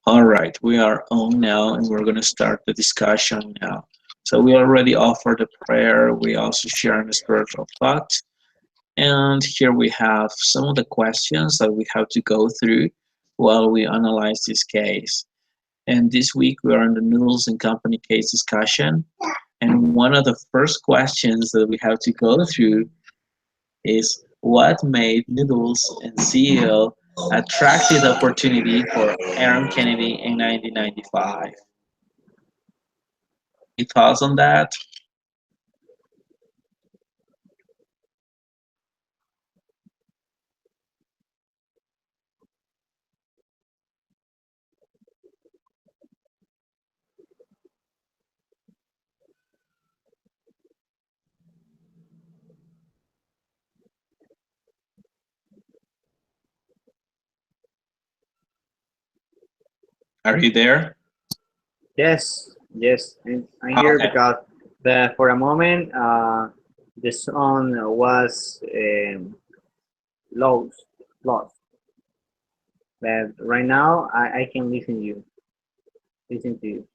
All right, we are on now and we're going to start the discussion now. So we already offered a prayer, we also share a spiritual thought, and here we have some of the questions that we have to go through while we analyze this case. And this week we are in the Noodles and Company case discussion, and one of the first questions that we have to go through is what made Noodles and CEO attractive opportunity for Aaron Kennedy in 1995? Any thoughts on that? Are you there? Yes, yes, I'm here Okay. because for a moment the sound was lost, lost. But right now I can listen to you.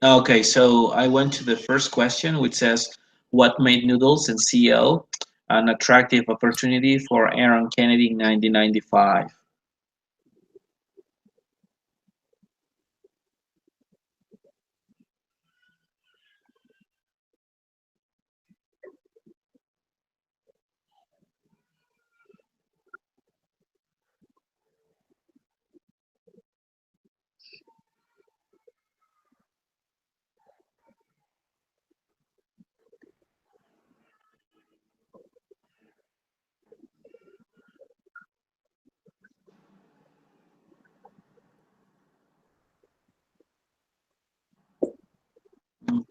Okay, so I went to the first question, which says, what made Noodles and CEO an attractive opportunity for Aaron Kennedy in 1995?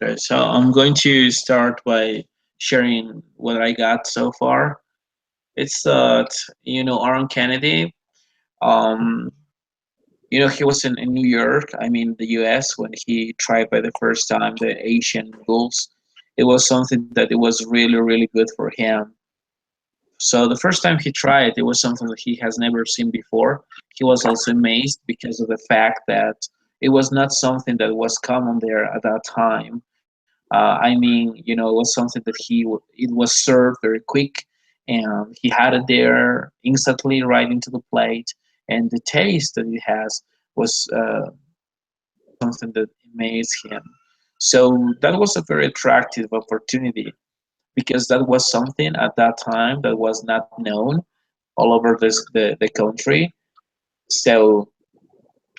Okay, so I'm going to start by sharing what I got so far. It's that, Aaron Kennedy, um, he was in New York, I mean, the US, when he tried by the first time the Asian Bulls. It was something that it was really, really good for him. So the first time he tried, it was something that he has never seen before. He was also amazed because of the fact that it was not something that was common there at that time. I mean, it was something that it was served very quick, and he had it there instantly right into the plate, and the taste that it has was something that amazed him. So that was a very attractive opportunity because that was something at that time that was not known all over the country. So,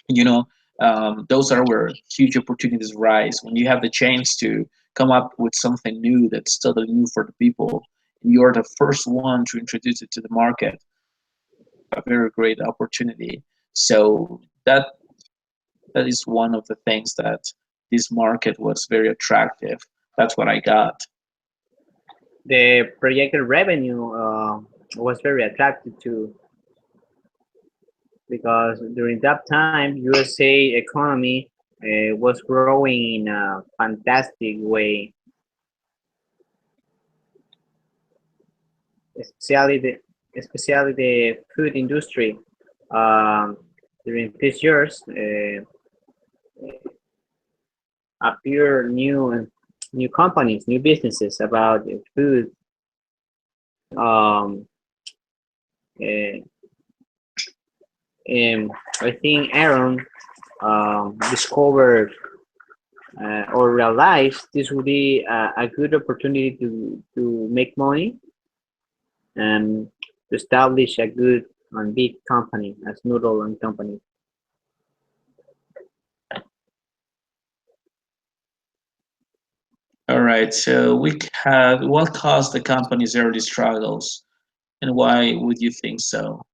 you know, those are where huge opportunities rise when you have the chance to come up with something new that's totally new for the people. And you're the first one to introduce it to the market. A very great opportunity. So that is one of the things that this market was very attractive. That's what I got. The projected revenue was very attractive too because during that time USA economy was growing in a fantastic way, especially the food industry. Um, During these years, appear new companies, new businesses about food. Um, uh, and I think Aaron discovered or realized this would be a good opportunity to make money and to establish a good and big company as Noodle and Company. All right. So we had what caused the company's early struggles, and why would you think so?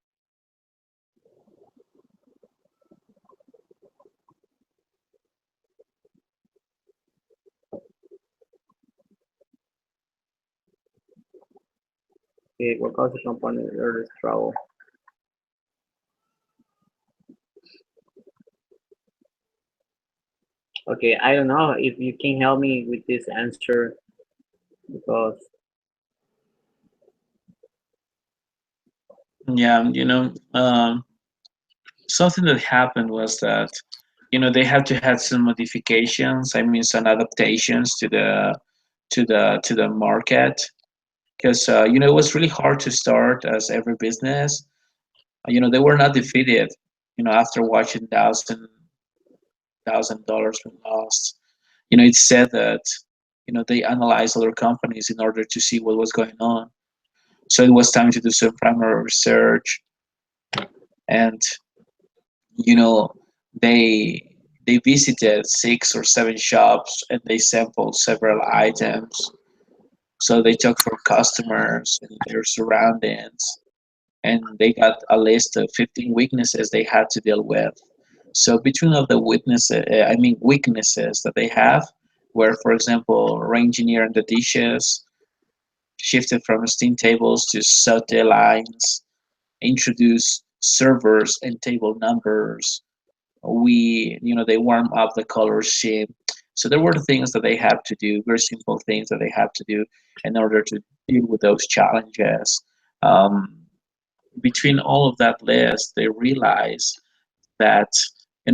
Okay, what caused the company early struggle? Okay, I don't know if you can help me with this answer because Yeah, something that happened was that they had to have some modifications. I mean, some adaptations to the market because it was really hard to start as every business. They were not defeated. After watching $1,000 been lost. It said that they analyzed other companies in order to see what was going on. So it was time to do some primary research, and you know they they visited 6 or 7 shops and they sampled several items. So they talked from customers and their surroundings, and they got a list of 15 weaknesses they had to deal with. So between of the weaknesses that they have, where for example, re-engineering the dishes, shifted from steam tables to saute lines, introduce servers and table numbers. They warm up the color scheme. So there were things that they have to do, very simple things that they have to do in order to deal with those challenges. Um, Between all of that list, they realize that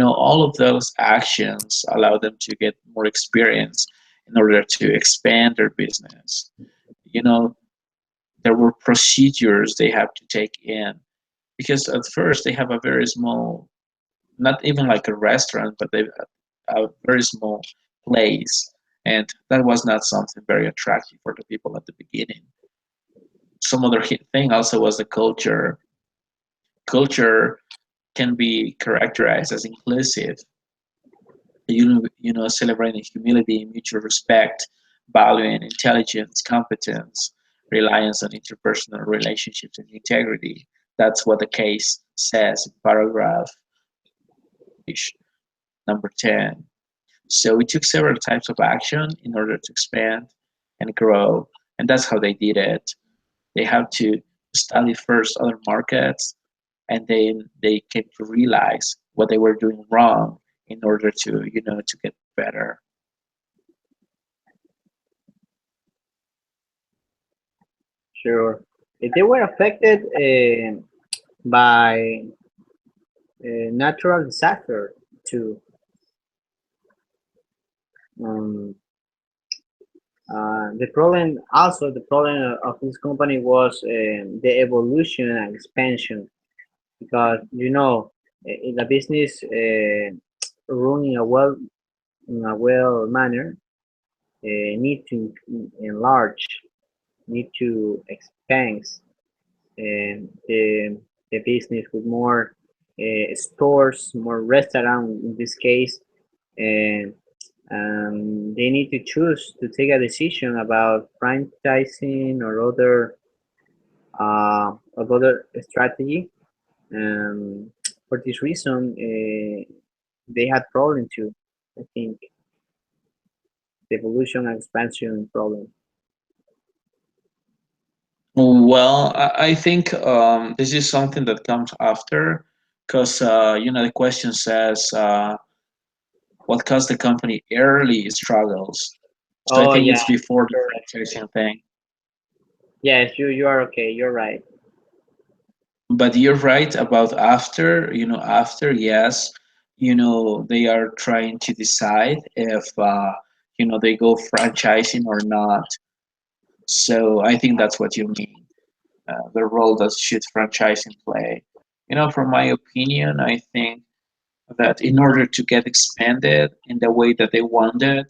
all of those actions allow them to get more experience in order to expand their business. You know, there were procedures they have to take in because at first they have a very small, not even like a restaurant, but they a very small place, and that was not something very attractive for the people at the beginning. Some other thing also was the culture. Culture can be characterized as inclusive, celebrating humility, mutual respect, valuing intelligence, competence, reliance on interpersonal relationships, and integrity. That's what the case says in paragraph number 10. So we took several types of action in order to expand and grow, and that's how they did it. They have to study first other markets, and then they came to realize what they were doing wrong in order to get better. Sure. If they were affected by natural disaster too. Um, the problem of this company was the evolution and expansion because in a business run in a well manner need to enlarge, need to expand the business with more stores, more restaurants in this case, and they need to choose to take a decision about franchising or other strategy. Um, for this reason, they had problem too. I think the evolution and expansion problem. Well, I think this is something that comes after, because the question says what caused the company early struggles. So I Oh think yeah, it's before the you're right. franchising thing. Yes, you are okay. You're right. But you're right about after. After, yes, they are trying to decide if they go franchising or not. So I think that's what you mean. The role that should franchising play. From my opinion, I think that in order to get expanded in the way that they wanted,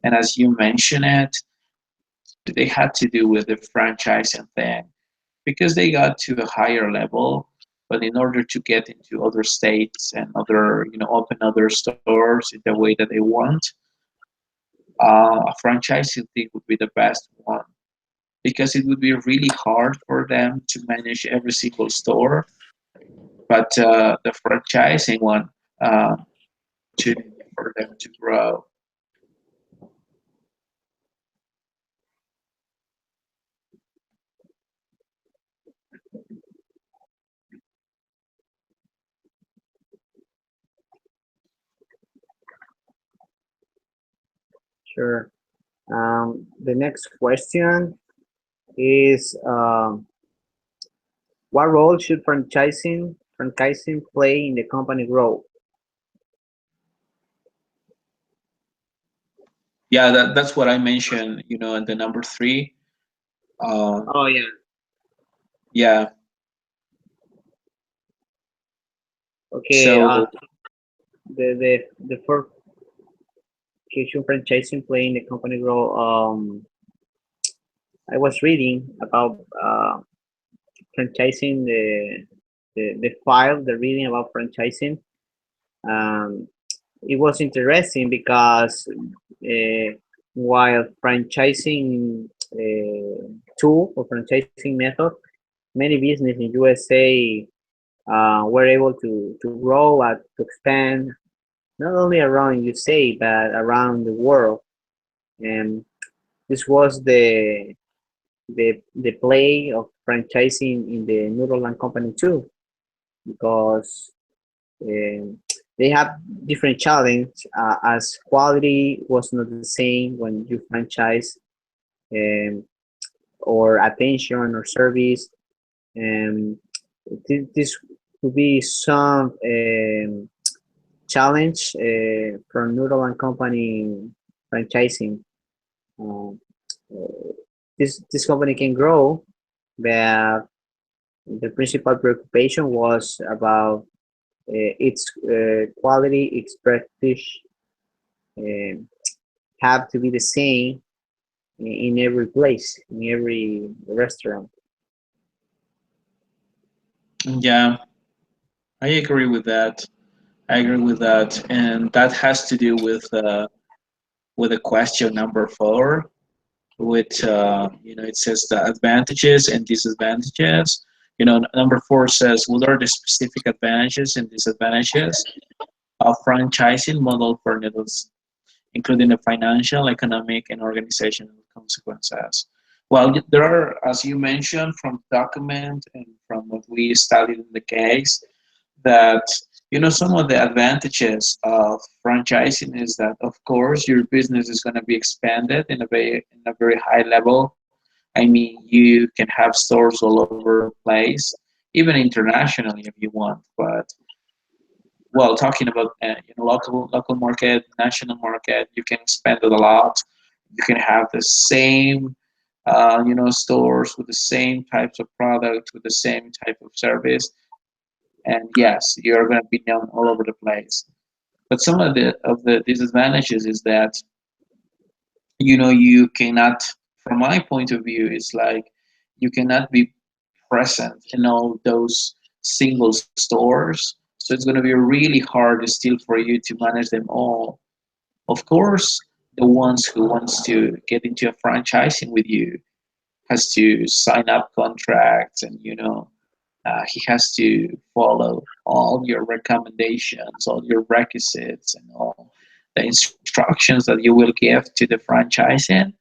and as you mentioned it, they had to do with the franchising thing because they got to a higher level. But in order to get into other states and open other stores in the way that they want, a franchising thing would be the best one because it would be really hard for them to manage every single store. But the franchising one, opportunity for them to grow. Sure. The next question is what role should franchising franchising play in the company growth? Yeah, that's what I mentioned, in the number three. Um, Oh yeah. yeah. Okay. So The fourth question, franchising play in the company growth. I was reading about franchising the file, the reading about franchising. Um, it was interesting because while franchising tool or franchising method, many business in USA were able to grow and to expand not only around USA but around the world. And this was the play of franchising in the Netherlands company too, because um, they have different challenge as quality was not the same when you franchise, um, or attention or service. And this could be some challenge from Noodle and Company franchising. Um, uh, this company can grow, but the principal preoccupation was about its quality, its prestige, uh, have to be the same in every place, in every restaurant. yeah, I agree with that. I agree with that, and that has to do with the question number four, which it says the advantages and disadvantages. Number four says what are the specific advantages and disadvantages of franchising model for needles, including the financial, economic, and organizational consequences. Well, there are, as you mentioned, from the document and from what we studied in the case, that some of the advantages of franchising is that, of course, your business is going to be expanded in a very high level. I mean, you can have stores all over the place, even internationally if you want. But well, talking about local market, national market, you can expand it a lot. You can have the same stores with the same types of product with the same type of service, and yes, you're going to be known all over the place. But some of the disadvantages is that you cannot, from my point of view, it's like you cannot be present in all those single stores. So it's going to be really hard still for you to manage them all. Of course, the ones who wants to get into a franchising with you has to sign up contracts, and he has to follow all your recommendations, all your requisites, and all the instructions that you will give to the franchising.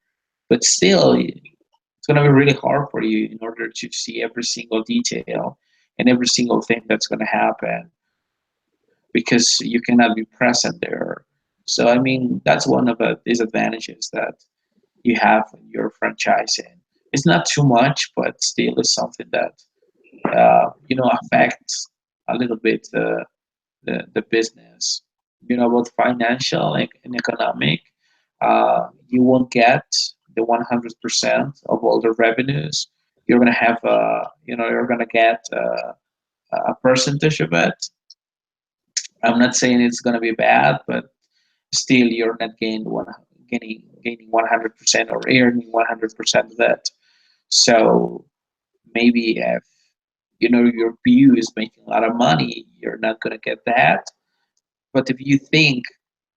But still, it's going to be really hard for you in order to see every single detail and every single thing that's going to happen, because you cannot be present there. So, I mean, that's one of the disadvantages that you have when you're franchising. It's not too much, but still, it's something that affects a little bit the business. Both financial and economic. You won't get the 100% of all the revenues. You're gonna have you're gonna get a percentage of it. I'm not saying it's gonna be bad, but still you're not gaining 100% or earning 100% of that. So maybe if your view is making a lot of money, you're not going to get that. But if you think,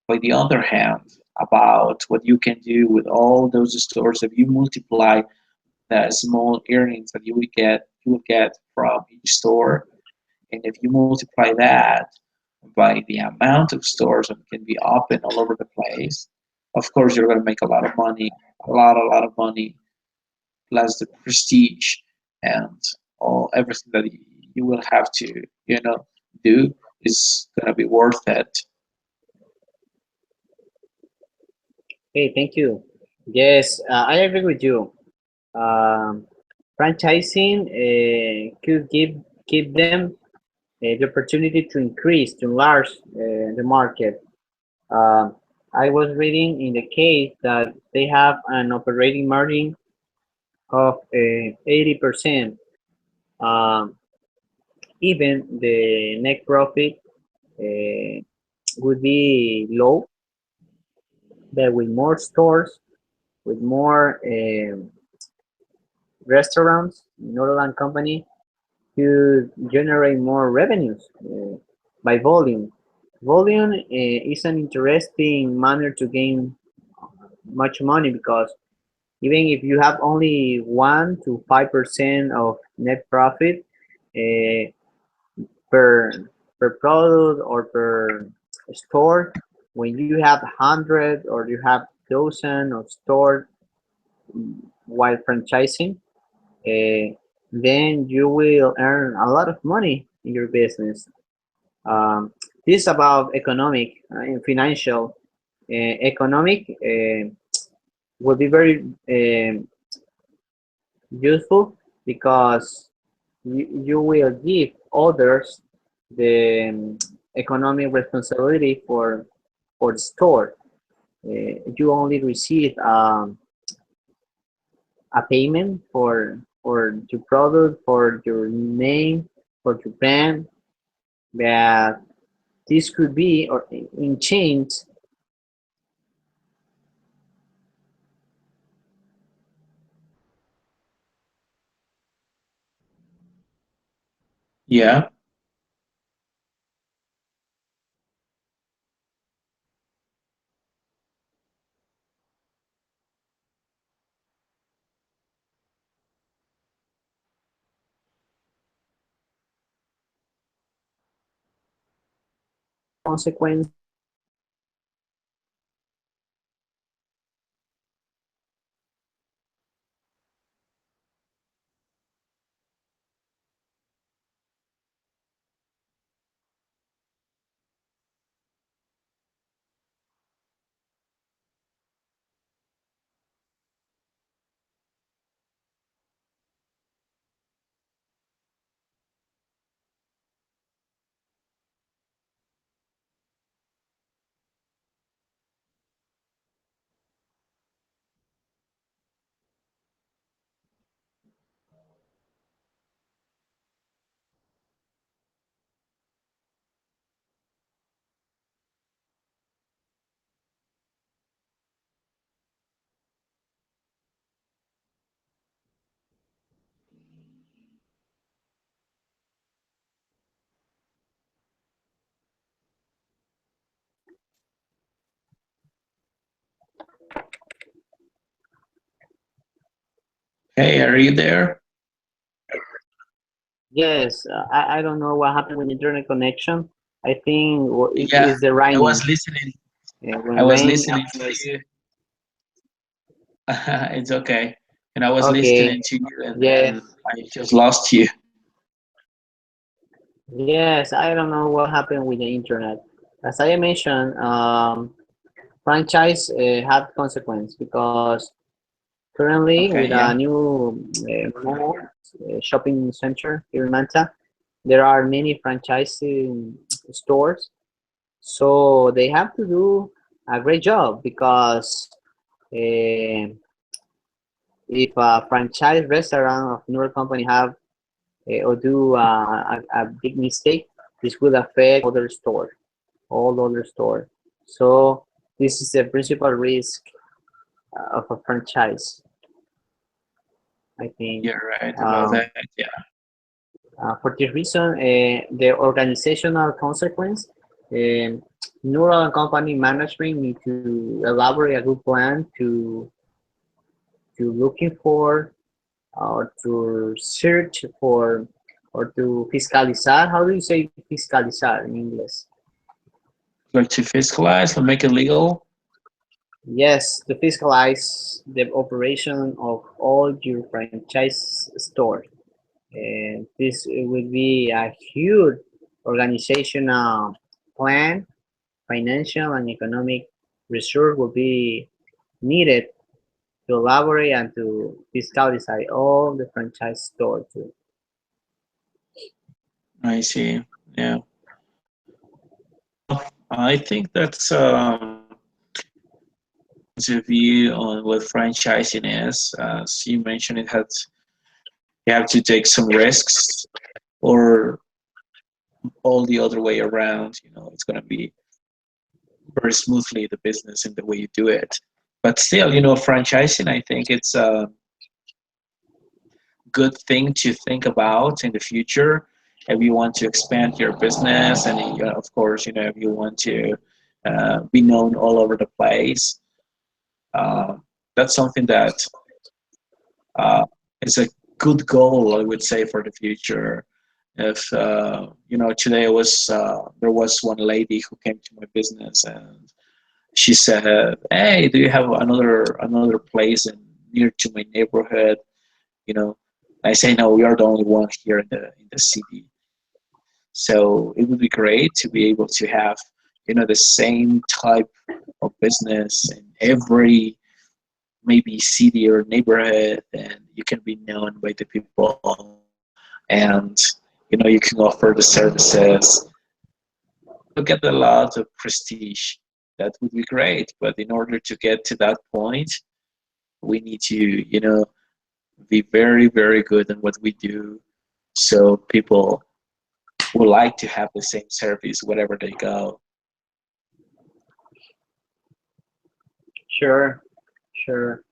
by the other hand, about what you can do with all those stores, if you multiply the small earnings that you will get from each store, and if you multiply that by the amount of stores that can be open all over the place, of course you're going to make a lot of money, a lot of money, plus the prestige and all everything that you will have to do is gonna be worth it. Hey, thank you. Yes, I agree with you. Um, Franchising could give them the opportunity to increase, to enlarge the market. Um, I was reading in the case that they have an operating margin of 80%. Um, Even the net profit uh, would be low, but with more stores, with more restaurants, Northern Company to generate more revenues by volume. Volume is an interesting manner to gain much money because even if you have only 1 to 5% of net profit uh, per product or per store, when you have 100 or you have thousand of stores while franchising, then you will earn a lot of money in your business. This is about economic and financial. Economic will be very useful because you will give others the economic responsibility for the store. You only receive a payment for your product, for your name, for your brand, but this could be or in change. Yeah. Consequence. Hey, are you there? Yes, I don't know what happened with internet connection. I think it Yeah, is the I was raining. listening. I When was rain listening to appears. you. It's okay. And I was Okay, listening to you, and yes, then I just lost you. yes. I don't know what happened with the internet. As I mentioned, franchise had consequence because currently with Okay, a yeah. new mall shopping center here in Manta, there are many franchising stores. So they have to do a great job because if a franchise restaurant of newer company have or do a big mistake, this will affect other store, all other store. So this is the principal risk of a franchise, I think. You're right about Um, that. Yeah. for this reason, the organizational consequence, um, neural company management need to elaborate a good plan to looking for or to search for or to fiscalizar. How do you say fiscalizar in English? Like to fiscalize and make it legal. Yes, to fiscalize the operation of all your franchise stores. And this will be a huge organizational plan, financial and economic resource will be needed to elaborate and to fiscalize all the franchise stores. I see. Yeah. Well, I think that's my point of view on what franchising is. As you mentioned, it has you have to take some risks, or all the other way around. It's going to be very smoothly the business and the way you do it. But still, franchising, I think it's a good thing to think about in the future if you want to expand your business, and of course, if you want to be known all over the place. Uh, that's something that uh, is a good goal, I would say, for the future. If today there was one lady who came to my business, and she said, "Hey, do you have another place near to my neighborhood?" You know, I say, "No, we are the only one here in the city." So it would be great to be able to have the same type of business in every maybe city or neighborhood, and you can be known by the people, and you can offer the services. You'll get a lot of prestige. That would be great, but in order to get to that point, we need to be very, very good in what we do, so people would like to have the same service wherever they go. Sure, sure.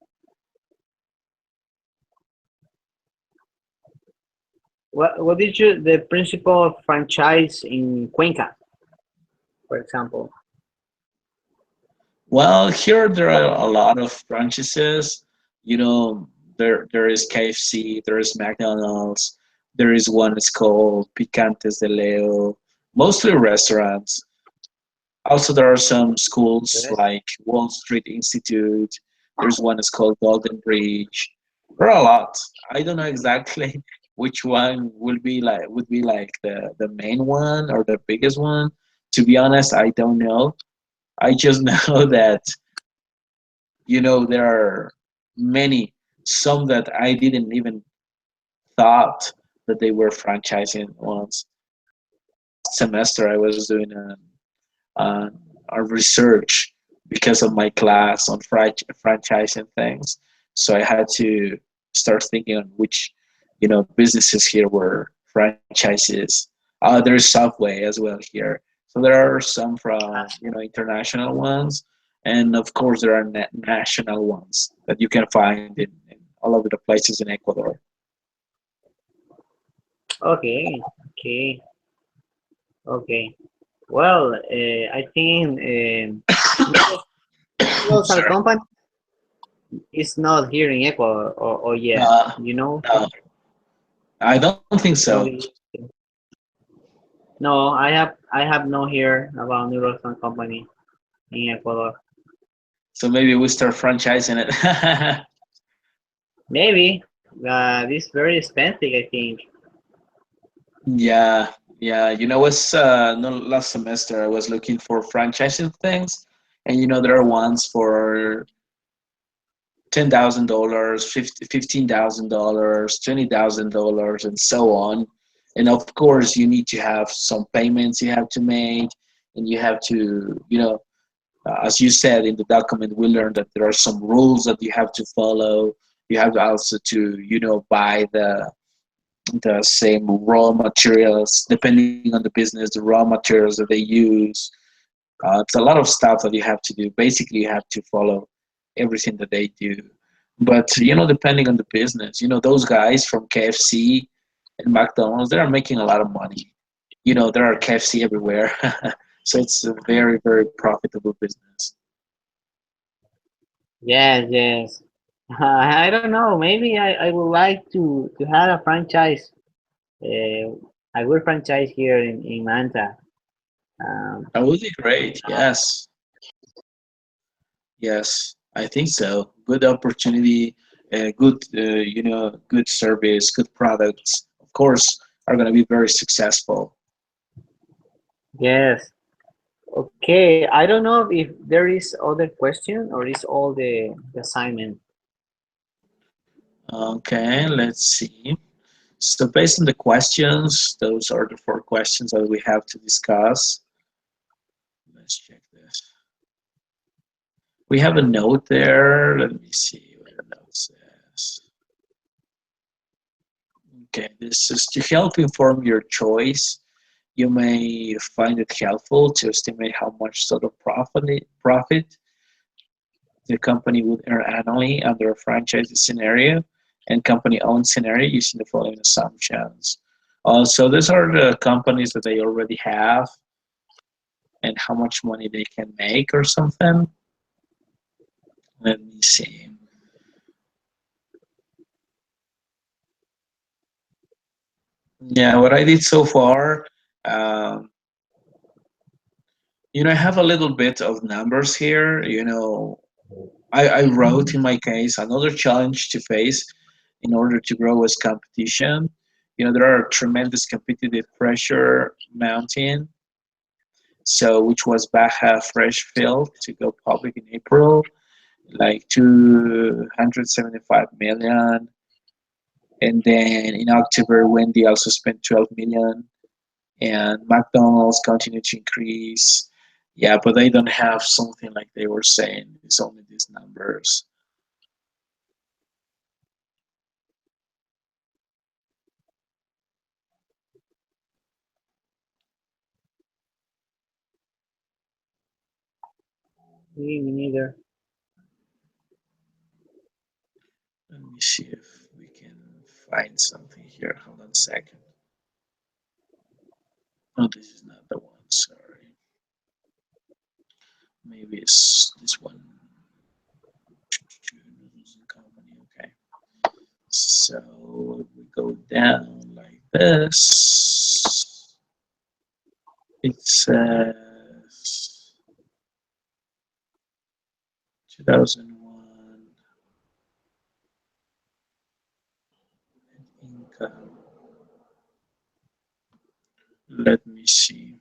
What is the principle of franchise in Cuenca, for example? Well, here there are a lot of franchises. You know, there is KFC, there is McDonald's, there is one that's called Picantes de Leo, mostly restaurants. Also, there are some schools Yes. like Wall Street Institute. There's one that's called Golden Bridge. There are a lot. I don't know exactly which one would be like the main one or the biggest one. To be honest, I don't know. I just know that there are many, some that I didn't even thought that they were franchising ones. Semester I was doing a research because of my class on franchising things. So I had to start thinking on which businesses here were franchises. There's Subway as well here. So there are some from international ones, and of course there are national ones that you can find in all over the places in Ecuador. Okay, okay, okay. Well, I think Universal Sorry. Company is not here in Ecuador or yet. Uh, You know, no, I don't think it's so. not. No, I have no here about Universal Company in Ecuador. So maybe we start franchising it. Maybe it's very expensive. I think. Yeah, yeah. Was no, last semester I was looking for franchising things, and there are ones for $10,000, $15,000, $20,000, and so on. And of course, you need to have some payments you have to make, and you have to, as you said in the document, we learned that there are some rules that you have to follow. You have also to, buy the same raw materials, depending on the business, the raw materials that they use. It's a lot of stuff that you have to do. Basically, you have to follow everything that they do. But depending on the business, those guys from KFC and McDonald's, they are making a lot of money. There are KFC everywhere, so it's a very, very profitable business. Yes, yes. I don't know. Maybe I would like to have a franchise. A good franchise here in Manta. Um, That would be great. Yes, yes, I think so. Good opportunity, good, good service, good products. Of course, are going to be very successful. yes. Okay. I don't know if there is other question or is all the assignment. Okay, let's see. So based on the questions, those are the four questions that we have to discuss. Let's check this. We have a note there. Let me see what the note says. Okay, this is to help inform your choice. You may find it helpful to estimate how much total profit the company would earn annually under a franchise scenario and company-owned scenario using the following assumptions. So these are the companies that they already have and how much money they can make or something. Let me see. Yeah, what I did so far, um, I have a little bit of numbers here. I wrote in my case another challenge to face in order to grow as competition. There are tremendous competitive pressure mounting. So, which was Baja Fresh Field to go public in April, like 275 million. And then in October, Wendy also spent 12 million, and McDonald's continued to increase. Yeah, but they don't have something like they were saying. It's only these numbers. Me neither. Let me see if we can find something here. Hold on a second. Oh, this is not the one. Sorry. Maybe it's this one. Company. Okay. So we go down like this. It says 2001 income. Let me see.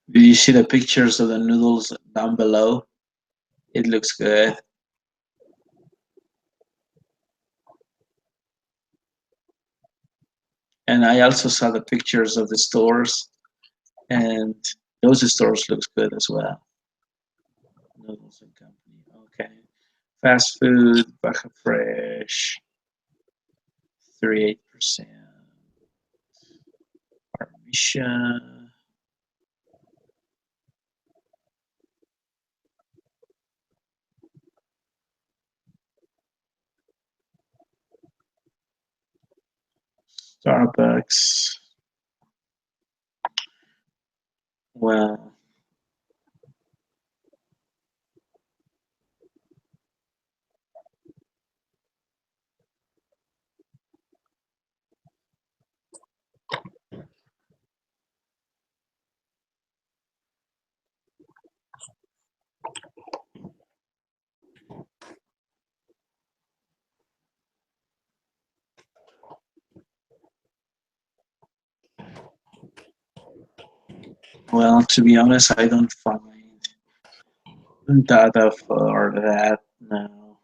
Did you see the pictures of the noodles down below? It looks good. And I also saw the pictures of the stores, and those stores looks good as well. Noodles and Company. Okay. Fast food, Baja Fresh, 38%. Parmesan, Starbucks. Well, well, to be honest, I don't find data for that now.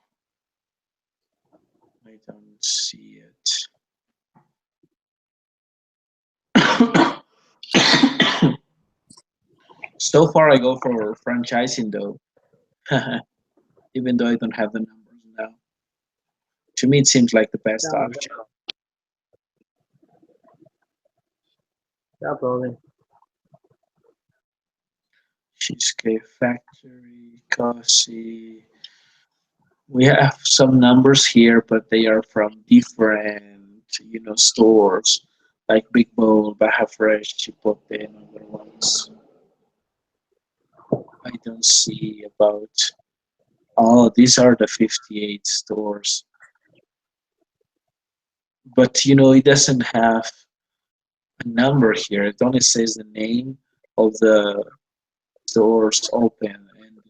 I don't see it. So far, I go for franchising though, even though I don't have the numbers now. To me, it seems like the best Yeah, option. yeah, probably. Cheesecake Factory, Coffee. We have some numbers here, but they are from different, stores like Big Bowl, Baja Fresh, Chipotle, and other ones. I don't see about. Oh, these are the 58 stores. but it doesn't have a number here. It only says the name of the stores open and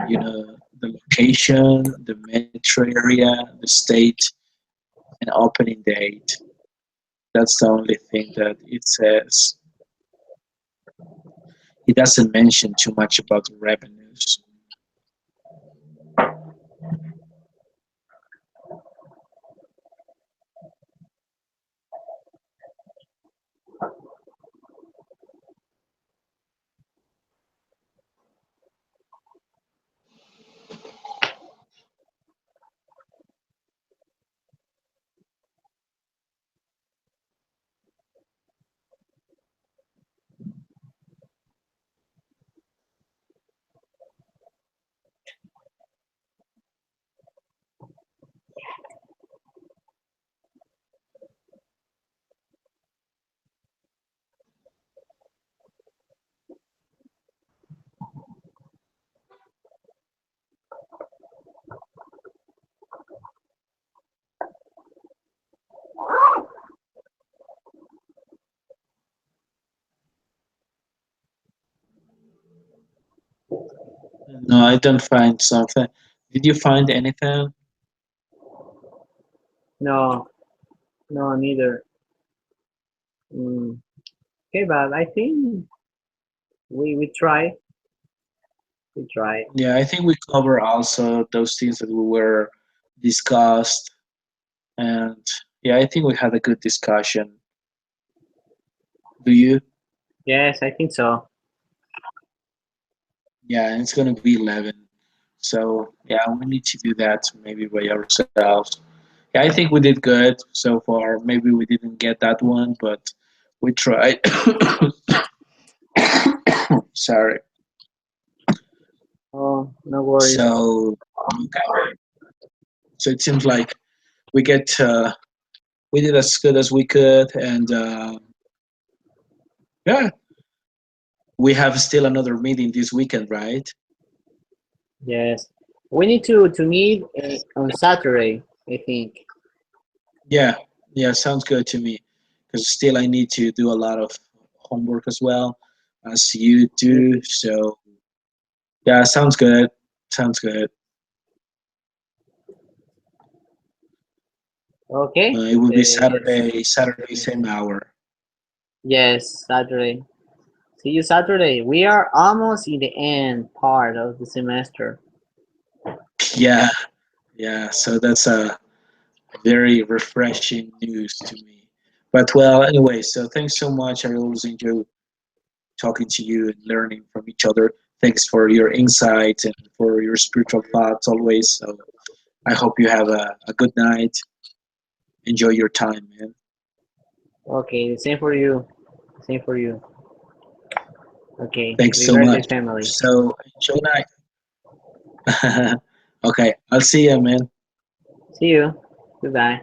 the location, the metro area, the state, and opening date. That's the only thing that it says. It doesn't mention too much about the revenues. No, I don't find something. Did you find anything? No, no, neither. Mm. Okay, but I think we try. We try. Yeah, I think we cover also those things that we were discussed, and yeah, I think we had a good discussion. Do you? Yes, I think so. Yeah, and it's gonna be 11. So yeah, we need to do that maybe by ourselves. Yeah, I think we did good so far. Maybe we didn't get that one, but we tried. Sorry. Oh, no worries. So okay. So it seems like we get we did as good as we could, and yeah, we have still another meeting this weekend, right? Yes, we need to meet on Saturday. I think. Yeah, yeah, sounds good to me. Because still, I need to do a lot of homework as well as you do. So yeah, sounds good. Sounds good. Okay. It will be Saturday, Saturday, same hour. Yes, Saturday. See you Saturday. We are almost in the end part of the semester. Yeah, yeah. So that's a very refreshing news to me. But well, anyway, so thanks so much. I always enjoy talking to you and learning from each other. Thanks for your insights and for your spiritual thoughts always. So I hope you have a good night. Enjoy your time, man. Okay, the same for you. Same for you. Okay, Thanks be so very good much. family. So enjoy night. Okay, I'll see you, man. See you. Goodbye.